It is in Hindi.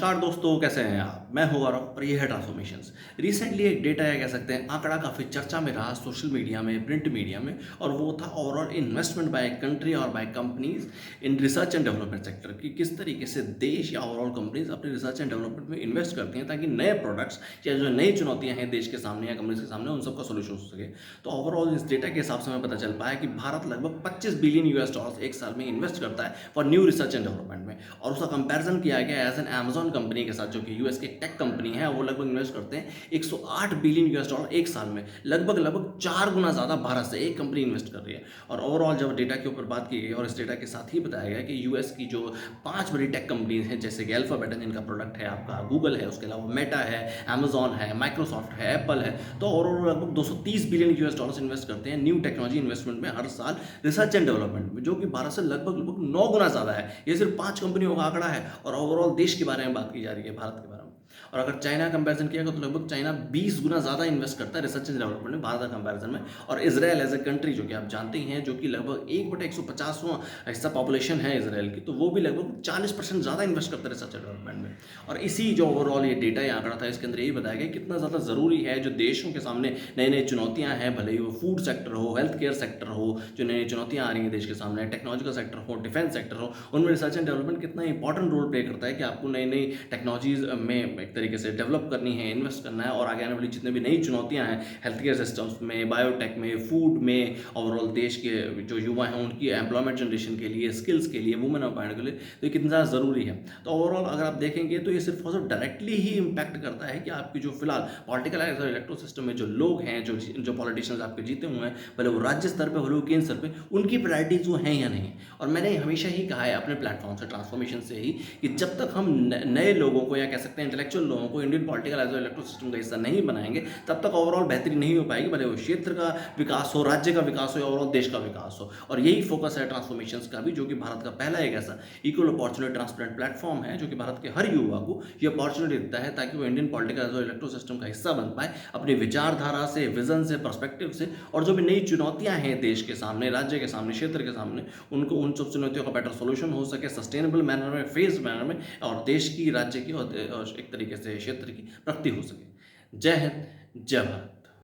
नमस्कार दोस्तों, कैसे हैं आप? मैं हूँ गौरव और ये है ट्रांसफॉर्मेशंस। रिसेंटली एक डेटा या कह सकते हैं आंकड़ा काफ़ी चर्चा में रहा सोशल मीडिया में, प्रिंट मीडिया में, और वो था ओवरऑल इन्वेस्टमेंट बाय कंट्री और by companies in research and development sector कि किस तरीके से देश या ओवरऑल कंपनीज अपने रिसर्च एंड डेवलपमेंट में इन्वेस्ट करती हैं ताकि नए प्रोडक्ट्स या जो नई चुनौतियाँ हैं देश के सामने या कंपनीज के सामने उन सबका सोल्यूशन हो सके। तो ओवरऑल इस डेटा के हिसाब से हमें पता चल पाया कि भारत लगभग 25 बिलियन यूएस डॉलर्स एक साल में इन्वेस्ट करता है for new research and development में। और उसका कंपैरिजन किया गया एज एन अमेजॉन कंपनी के साथ, जो कि यूएस की टेक कंपनी है। वो लगभग इन्वेस्ट करते हैं 108 बिलियन यूएस डॉलर एक साल में, लगभग 4 गुना ज़्यादा भारत से एक कंपनी इन्वेस्ट कर रही है। और ओवरऑल जब डेटा के ऊपर बात की गई और इस डेटा के साथ ही बताया गया कि यूएस की जो 5 बड़ी टेक कंपनीज हैं, जैसे कि अल्फाबेट है जिनका प्रोडक्ट है आपका गूगल है, उसके अलावा मेटा है, अमेजॉन है, माइक्रोसॉफ्ट है, एप्पल है, तो ओवरऑल लगभग 230 बिलियन यूएस डॉलर्स इन्वेस्ट करते हैं न्यू टेक्नोलॉजी इन्वेस्टमेंट में हर साल रिसर्च एंड डेवलपमेंट में, जो कि भारत से लगभग 9 गुना ज़्यादा है। ये सिर्फ 5 कंपनियों का आंकड़ा है और ओवरऑल देश के बारे में बात की जा रही है, भारत के बारे में। और अगर चाइना कंपैरिजन किया तो लगभग चाइना 20 गुना ज़्यादा इन्वेस्ट करता है रिसर्च एंड डेवलपमेंट में भारत के कंपैरिजन में। और इजराइल एज ए कंट्री, जो कि आप जानते ही हैं, जो कि लगभग 1/150वां हिस्सा पॉपुलेशन है इजराइल की, तो वो भी लगभग 40% ज़्यादा इन्वेस्ट करता है रिसर्च एंड डेवलपमेंट में। और इसी जो ओवरऑल ये डेटा या आंकड़ा था, इसके अंदर यही बताया गया कितना ज़्यादा ज़रूरी है जो देशों के सामने नई नई चुनौतियाँ हैं, भले ही वो फूड सेक्टर हो, हेल्थ केयर सेक्टर हो, जो नई नई चुनौतियाँ आ रही हैं देश के सामने, टेक्नोलॉजिकल सेक्टर हो, डिफेंस सेक्टर हो, उनमें रिसर्च एंड डेवलपमेंट कितना इंपॉर्टेंट रोल प्ले करता है कि आपको नई नई टेक्नोलॉजीज में एक तरीके से डेवलप करनी है, इन्वेस्ट करना है। और आगे आने वाली जितने भी नई चुनौतियां हैं हेल्थ केयर सिस्टम्स में, बायोटेक में, फूड में, ओवरऑल देश के जो युवा हैं उनकी एम्प्लॉयमेंट जनरेशन के लिए, स्किल्स के लिए, वुमेन एम्पावरमेंट के लिए, तो ये कितना ज़्यादा ज़रूरी है। तो ओवरऑल अगर आप देखेंगे तो ये सिर्फ और सिर्फ डायरेक्टली ही इम्पैक्ट करता है कि आपकी जो फिलहाल पॉलिटिकल इलेक्ट्रो सिस्टम में जो लोग हैं, जो पॉलिटिशियंस आपके जीते हुए हैं, भले वो राज्य स्तर पर, भले वो केंद्र स्तर पर, उनकी प्रायोरिटीज वो हैं या नहीं। और मैंने हमेशा ही कहा है अपने प्लेटफॉर्म से, ट्रांसफॉर्मेशन से ही, कि जब तक हम नए लोगों को या कह सकते हैं इंटेलेक्चुअल लोगों को Indian political as electro system का हिस्सा नहीं बनाएंगे, तब तक ओवरऑल बेहतरी नहीं हो पाएगी, भले वो क्षेत्र का विकास हो, राज्य का विकास हो या ओवरऑल देश का विकास हो। और यही फोकस है ट्रांसफॉर्मेशंस का भी, जो कि भारत का पहला एक ऐसा इक्वल अपॉर्चुनिटी ट्रांसपेरेंट प्लेटफॉर्म है जो कि भारत के हर युवा को ये अपॉर्चुनिटी देता है ताकि वो Indian political as electro system का हिस्सा बन पाए, अपनी विचारधारा से, विजन से, पर्सपेक्टिव से। और जो भी नई चुनौतियां हैं देश के सामने, राज्य के सामने, क्षेत्र के सामने, उनको उन सब चुनौतियों का बेटर सोल्यूशन हो सके, सस्टेनेबल मैनर में, फेज मैनर में, और देश की, राज्य की और एक तरीके से क्षेत्र की प्रगति हो सके। जय हिंद, जय भारत।